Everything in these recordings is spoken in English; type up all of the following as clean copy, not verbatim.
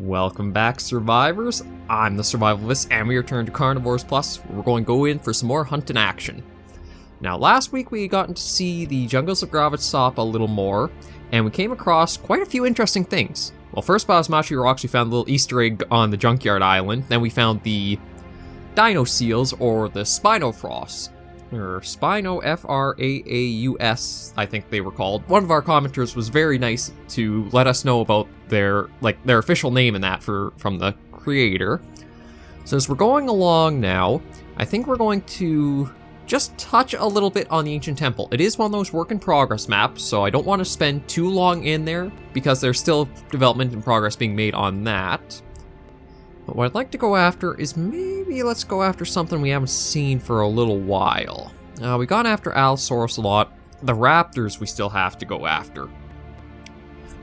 Welcome back, survivors. I'm the SurvivalVis, and we return to Carnivores Plus, where we're going to go in for some more hunting action. Now, last week we gotten to see the jungles of Gravitsop a little more, and we came across quite a few interesting things. Well, first by Osmachi Rocks, we found a little Easter egg on the Junkyard Island. Then we found the Dino Seals, or the Spinofrosts. Or Spino F-R-A-A-U-S, I think they were called. One of our commenters was very nice to let us know about their official name and that from the creator. Since we're going along now, I think we're going to just touch a little bit on the Ancient Temple. It is one of those work in progress maps, so I don't want to spend too long in there because there's still development and progress being made on that. But what I'd like to go after is maybe let's go after something we haven't seen for a little while. We got after Allosaurus a lot. The raptors we still have to go after.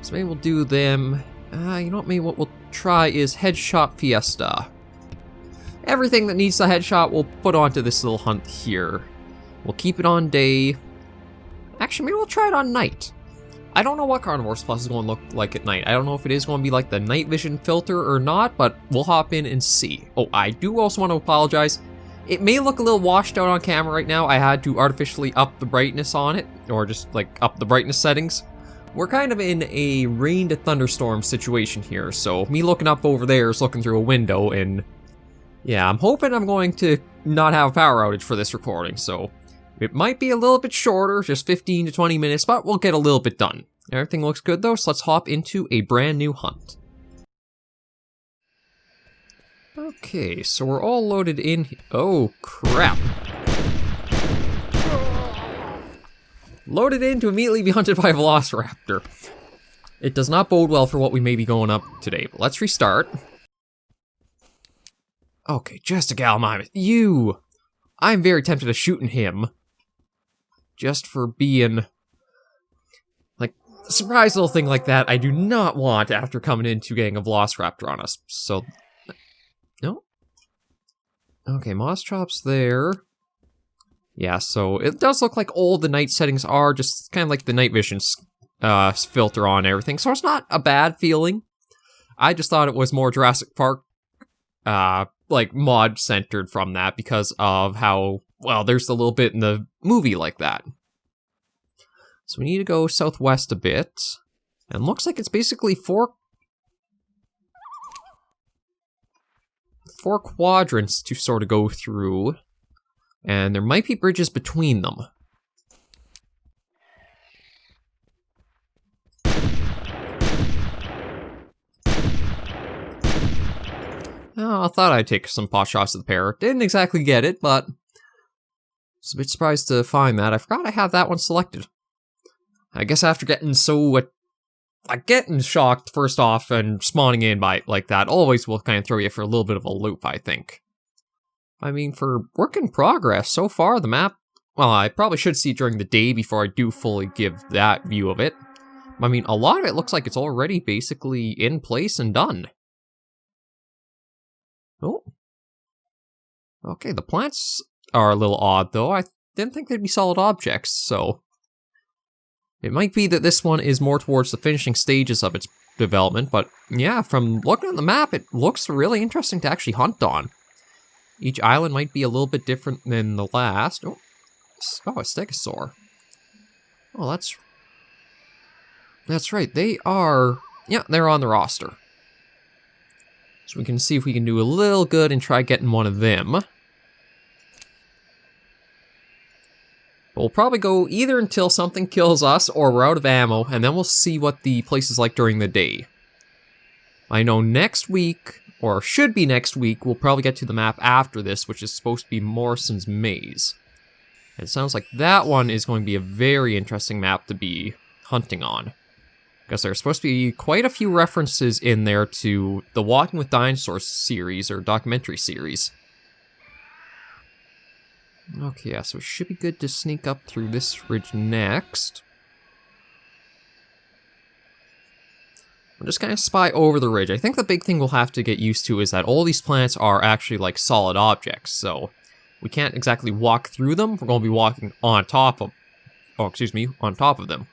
So maybe we'll do them. You know what, maybe what we'll try is Headshot Fiesta. Everything that needs the headshot we'll put onto this little hunt here. We'll keep it on day. Actually, maybe we'll try it on night. I don't know what Carnivores Plus is going to look like at night. I don't know if it is going to be like the night vision filter or not, but we'll hop in and see. Oh, I do also want to apologize. It may look a little washed out on camera right now. I had to artificially up the brightness on it, or just like up the brightness settings. We're kind of in a rain to thunderstorm situation here, so me looking up over there is looking through a window, and yeah, I'm hoping I'm going to not have a power outage for this recording, so it might be a little bit shorter, just 15 to 20 minutes, but we'll get a little bit done. Everything looks good though, so let's hop into a brand new hunt. Okay, so we're all loaded in. Oh, crap. Loaded in to immediately be hunted by a Velociraptor. It does not bode well for what we may be going up today, but let's restart. Okay, just a Gallimimus. You! I'm very tempted to shooting him. Just for being, like, a surprise little thing like that I do not want after coming into getting a Velociraptor on us. So, no? Okay, Mosstrop's there. Yeah, so it does look like all the night settings are just kind of like the night vision filter on everything. So it's not a bad feeling. I just thought it was more Jurassic Park, like, mod-centered from that because of how, well, there's a little bit in the movie like that. So we need to go southwest a bit. And looks like it's basically four quadrants to sort of go through. And there might be bridges between them. Oh, I thought I'd take some pot shots at the pair. Didn't exactly get it, but I was a bit surprised to find that. I forgot I have that one selected. I guess after getting getting shocked first off and spawning in by like that always will kind of throw you for a little bit of a loop, I think. I mean, for work in progress, so far the map, well, I probably should see it during the day before I do fully give that view of it. I mean, a lot of it looks like it's already basically in place and done. Oh. Okay, the plants are a little odd, though. I didn't think they'd be solid objects, so it might be that this one is more towards the finishing stages of its development, but yeah, from looking at the map, it looks really interesting to actually hunt on. Each island might be a little bit different than the last. Oh, a stegosaur. Oh, that's right. They are, yeah, they're on the roster. So we can see if we can do a little good and try getting one of them. But we'll probably go either until something kills us or we're out of ammo, and then we'll see what the place is like during the day. I know next week, or should be next week, we'll probably get to the map after this, which is supposed to be Morrison's Maze. And it sounds like that one is going to be a very interesting map to be hunting on. Because there's supposed to be quite a few references in there to the Walking with Dinosaurs series, or documentary series. Okay, yeah, so it should be good to sneak up through this ridge next. We'll just kind of spy over the ridge. I think the big thing we'll have to get used to is that all these plants are actually like solid objects, so we can't exactly walk through them. We're going to be walking on top of, on top of them.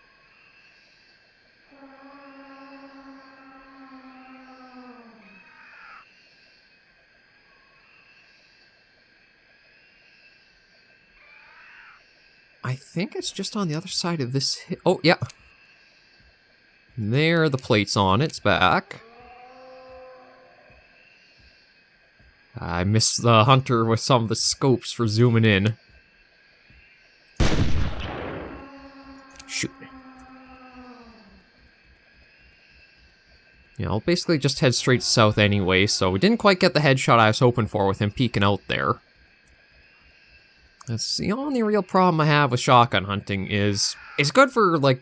think it's just on the other side of this hill. Oh, yeah. There, the plate's on its back. I missed the hunter with some of the scopes for zooming in. Shoot. You know, basically just head straight south anyway, so we didn't quite get the headshot I was hoping for with him peeking out there. That's the only real problem I have with shotgun hunting is it's good for, like,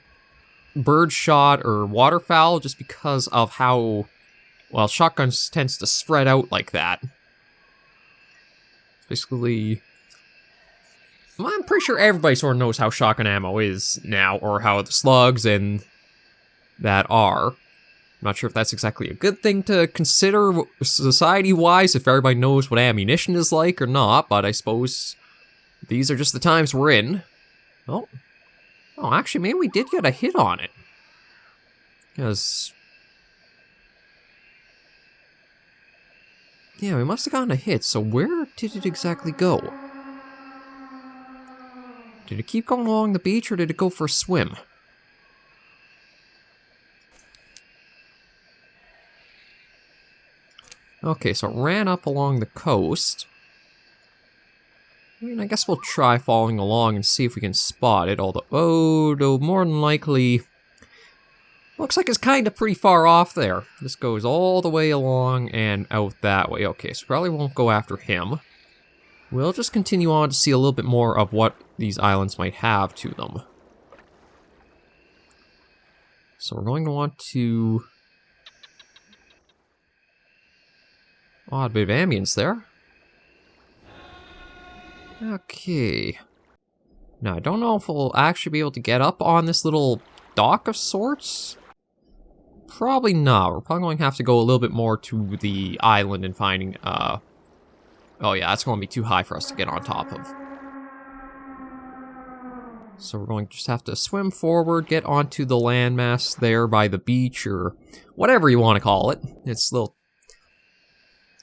bird shot or waterfowl just because of how, well, shotguns tends to spread out like that. Basically, I'm pretty sure everybody sort of knows how shotgun ammo is now, or how the slugs and that are. I'm not sure if that's exactly a good thing to consider society-wise, if everybody knows what ammunition is like or not, but I suppose these are just the times we're in. Oh, actually, maybe we did get a hit on it. Because... yeah, we must have gotten a hit, so where did it exactly go? Did it keep going along the beach, or did it go for a swim? Okay, so it ran up along the coast. I mean, I guess we'll try following along and see if we can spot it, although more than likely... looks like it's kind of pretty far off there. This goes all the way along and out that way. Okay, so probably won't go after him. We'll just continue on to see a little bit more of what these islands might have to them. So we're going to want to... odd bit of ambience there. Okay. Now, I don't know if we'll actually be able to get up on this little dock of sorts. Probably not. We're probably going to have to go a little bit more to the island and finding, oh yeah, that's going to be too high for us to get on top of. So we're going to just have to swim forward, get onto the landmass there by the beach, or whatever you want to call it. It's a little...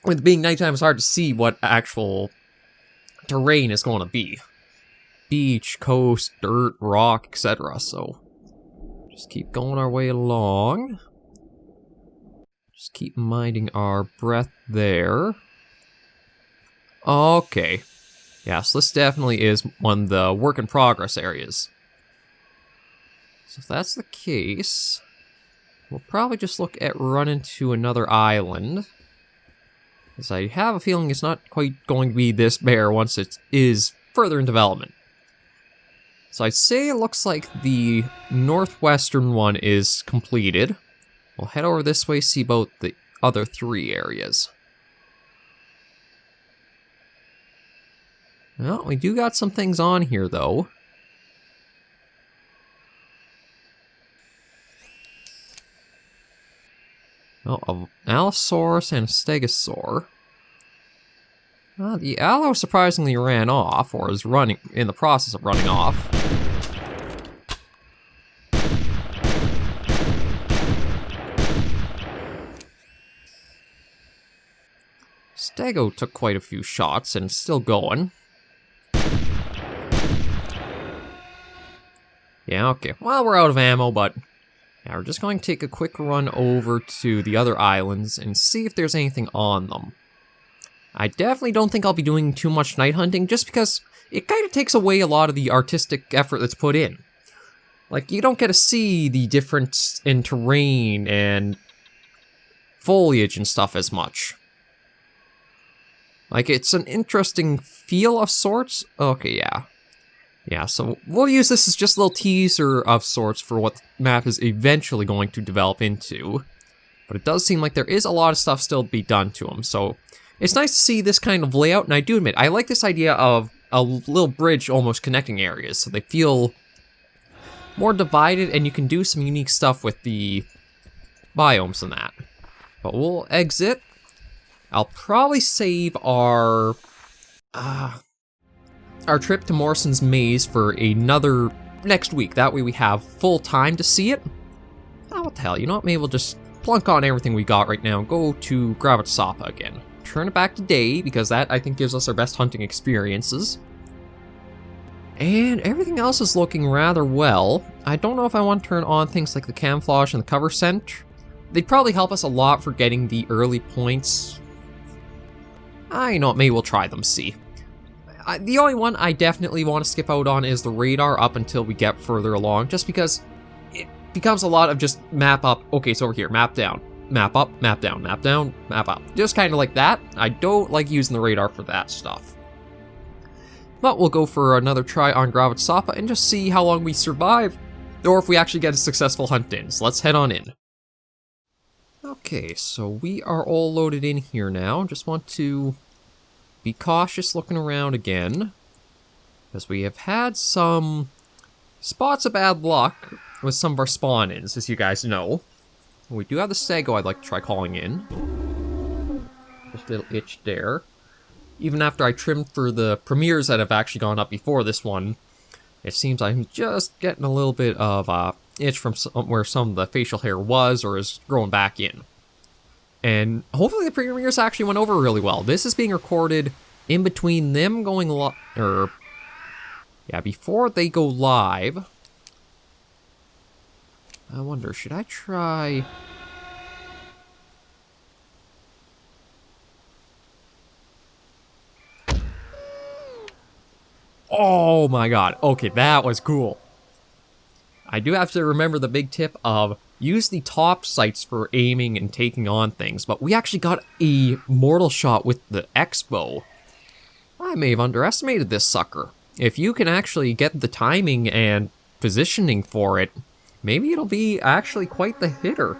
with being nighttime, it's hard to see what actual terrain is going to be. Beach, coast, dirt, rock, etc. So just keep going our way along. Just keep minding our breath there. Okay. Yeah, so this definitely is one of the work in progress areas. So if that's the case, we'll probably just look at running to another island. Because I have a feeling it's not quite going to be this bare once it is further in development. So I'd say it looks like the northwestern one is completed. We'll head over this way, see about the other three areas. Well, we do got some things on here, though. Oh, an Allosaurus and a Stegosaur. The Allo surprisingly ran off, or is running in the process of running off. Stego took quite a few shots and is still going. Yeah, okay. Well, we're out of ammo, but yeah, we're just going to take a quick run over to the other islands and see if there's anything on them. I definitely don't think I'll be doing too much night hunting, just because it kind of takes away a lot of the artistic effort that's put in. Like, you don't get to see the difference in terrain and foliage and stuff as much. Like, it's an interesting feel of sorts. Okay, yeah. Yeah, so we'll use this as just a little teaser of sorts for what the map is eventually going to develop into. But it does seem like there is a lot of stuff still to be done to them, so it's nice to see this kind of layout, and I do admit, I like this idea of a little bridge almost connecting areas, so they feel more divided, and you can do some unique stuff with the biomes and that. But we'll exit. I'll probably save our trip to Morrison's Maze for another next week. That way we have full time to see it. Oh, what the hell, you know what? Maybe we'll just plunk on everything we got right now and go to Gravitsapa again. Turn it back to day, because that, I think, gives us our best hunting experiences. And everything else is looking rather well. I don't know if I want to turn on things like the camouflage and the cover scent. They'd probably help us a lot for getting the early points. You know what, maybe we'll try them, see. The only one I definitely want to skip out on is the radar up until we get further along, just because it becomes a lot of just map up. Okay, so over here, map down, map up, map down, map down, map up. Just kind of like that. I don't like using the radar for that stuff. But we'll go for another try on Gravit Sapa and just see how long we survive, or if we actually get a successful hunt in. So let's head on in. Okay, so we are all loaded in here now. Just want to be cautious looking around again, because we have had some spots of bad luck with some of our spawn-ins, as you guys know. We do have the Stego I'd like to try calling in. Just a little itch there. Even after I trimmed for the premieres that have actually gone up before this one, it seems I'm just getting a little bit of itch from where some of the facial hair was or is growing back in. And hopefully the premieres actually went over really well. This is being recorded in between them going live, before they go live. I wonder, should I try... Oh my god, okay, that was cool. I do have to remember the big tip of use the top sights for aiming and taking on things, but we actually got a mortal shot with the X-bow. I may have underestimated this sucker. If you can actually get the timing and positioning for it, maybe it'll be actually quite the hitter.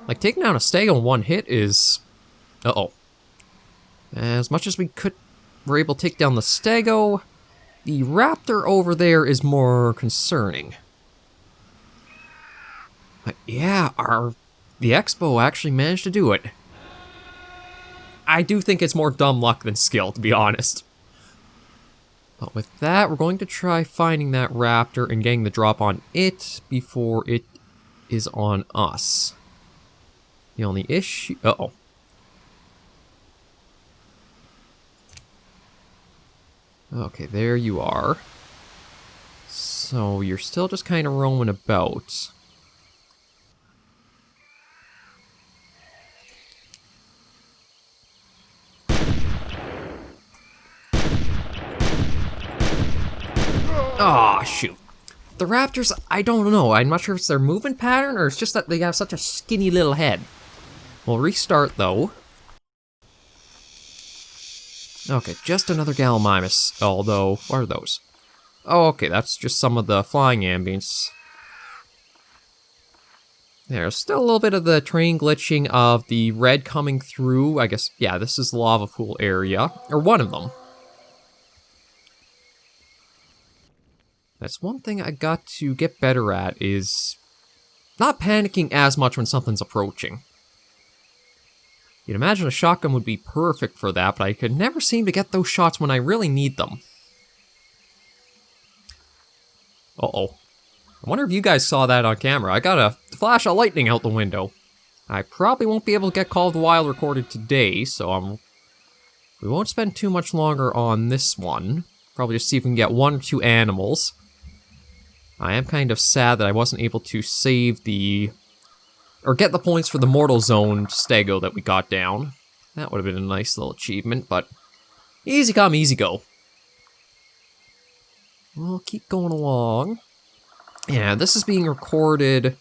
Like, taking down a Stego in one hit is... Uh-oh. As much as we're able to take down the Stego, the Raptor over there is more concerning. But yeah, the X-bow actually managed to do it. I do think it's more dumb luck than skill, to be honest. But with that, we're going to try finding that Raptor and getting the drop on it before it is on us. The only issue... Uh-oh. Okay, there you are. So you're still just kind of roaming about. Ah, shoot. The Raptors, I don't know. I'm not sure if it's their movement pattern or it's just that they have such a skinny little head. We'll restart though. Okay, just another Gallimimus, although, what are those? Oh, okay, that's just some of the flying ambience. There's still a little bit of the terrain glitching of the red coming through. I guess, yeah, this is the lava pool area, or one of them. That's one thing I got to get better at, is not panicking as much when something's approaching. You'd imagine a shotgun would be perfect for that, but I could never seem to get those shots when I really need them. Uh-oh. I wonder if you guys saw that on camera. I got a flash of lightning out the window. I probably won't be able to get Call of the Wild recorded today, so we won't spend too much longer on this one. Probably just see if we can get one or two animals. I am kind of sad that I wasn't able to save or get the points for the Mortal Zone Stego that we got down. That would have been a nice little achievement, but easy come, easy go. We'll keep going along. Yeah, this is being recorded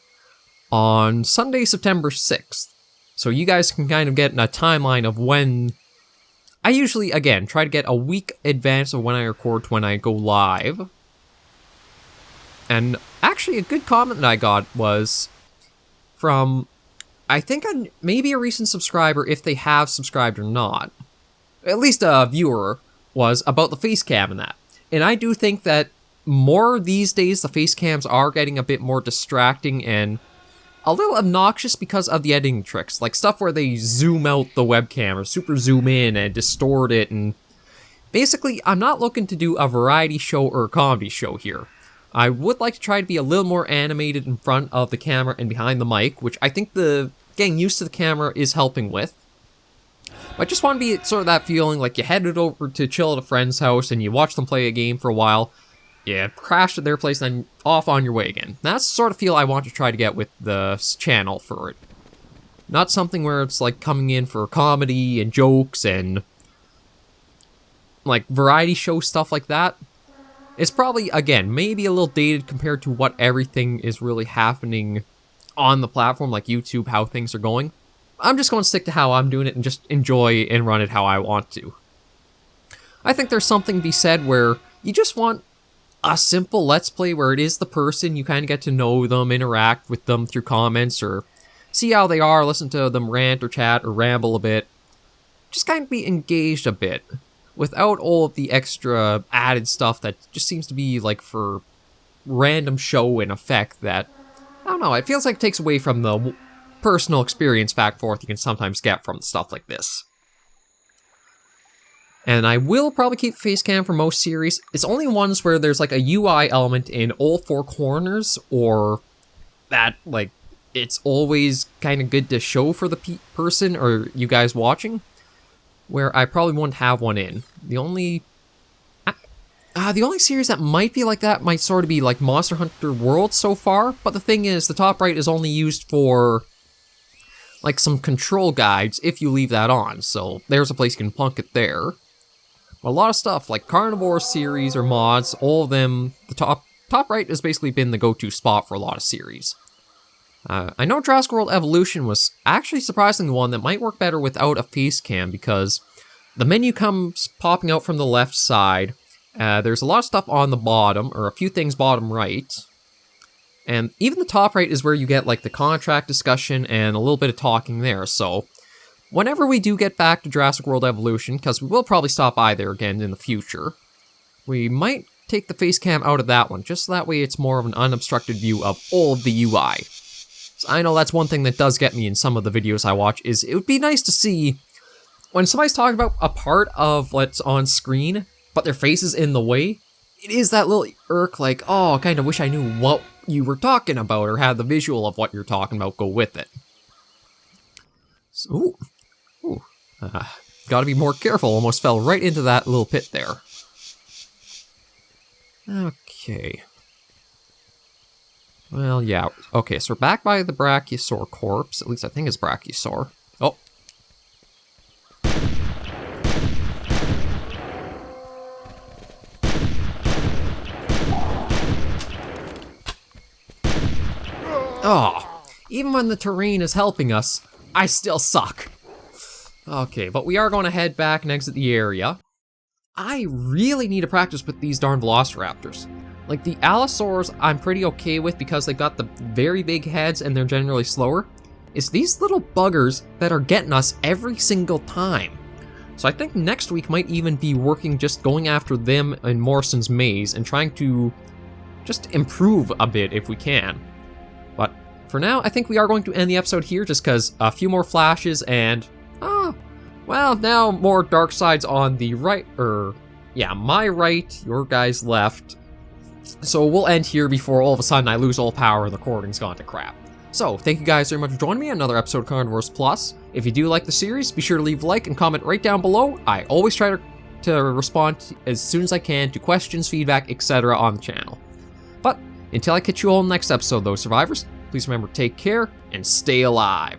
on Sunday, September 6th. So you guys can kind of get a timeline of when... I usually, again, try to get a week advance of when I record to when I go live. And actually, a good comment that I got was from, I think, maybe a recent subscriber, if they have subscribed or not. At least a viewer was about the face cam and that. And I do think that more these days, the face cams are getting a bit more distracting and a little obnoxious because of the editing tricks. Like stuff where they zoom out the webcam or super zoom in and distort it. And basically, I'm not looking to do a variety show or a comedy show here. I would like to try to be a little more animated in front of the camera and behind the mic, which I think the getting used to the camera is helping with. I just want to be sort of that feeling like you headed over to chill at a friend's house and you watch them play a game for a while, you crash at their place, and then off on your way again. That's the sort of feel I want to try to get with the channel for it. Not something where it's like coming in for comedy and jokes and like variety show stuff like that. It's probably, again, maybe a little dated compared to what everything is really happening on the platform, like YouTube, how things are going. I'm just going to stick to how I'm doing it and just enjoy and run it how I want to. I think there's something to be said where you just want a simple Let's Play where it is the person, you kind of get to know them, interact with them through comments, or see how they are, listen to them rant or chat or ramble a bit. Just kind of be engaged a bit, without all of the extra added stuff that just seems to be like for random show and effect that, I don't know, it feels like it takes away from the personal experience back and forth you can sometimes get from stuff like this. And I will probably keep face cam for most series. It's only ones where there's like a UI element in all four corners, or that like it's always kind of good to show for the person or you guys watching, where I probably wouldn't have one in. The only series that might be like that might sort of be like Monster Hunter World so far, but the thing is, the top right is only used for like some control guides if you leave that on, so there's a place you can plunk it there. A lot of stuff like Carnivores series or mods, all of them, the top right has basically been the go-to spot for a lot of series. I know Jurassic World Evolution was actually surprisingly one that might work better without a face cam, because the menu comes popping out from the left side. There's a lot of stuff on the bottom, or a few things bottom right. And even the top right is where you get like the contract discussion and a little bit of talking there, so whenever we do get back to Jurassic World Evolution, because we will probably stop by there again in the future, we might take the face cam out of that one, just so that way it's more of an unobstructed view of all of the UI. So I know that's one thing that does get me in some of the videos I watch, is it would be nice to see when somebody's talking about a part of what's on screen, but their face is in the way. It is that little irk, like, oh, I kind of wish I knew what you were talking about, or had the visual of what you're talking about go with it. So, gotta be more careful, almost fell right into that little pit there. Okay. Well, yeah, okay, so we're back by the Brachiosaur corpse, at least I think it's Brachiosaur. Oh. Oh, even when the terrain is helping us, I still suck. Okay, but we are going to head back and exit the area. I really need to practice with these darn Velociraptors. Like, the Allosaurs I'm pretty okay with because they've got the very big heads and they're generally slower. It's these little buggers that are getting us every single time. So I think next week might even be working just going after them in Morrison's Maze and trying to just improve a bit if we can. But for now, I think we are going to end the episode here just because a few more flashes and, well, now more dark sides on the right, yeah, my right, your guys left. So we'll end here before all of a sudden I lose all power and the recording's gone to crap. So, thank you guys very much for joining me on another episode of Carnivores Plus. If you do like the series, be sure to leave a like and comment right down below. I always try to respond as soon as I can to questions, feedback, etc. on the channel. But, until I catch you all in the next episode though, survivors, please remember to take care and stay alive.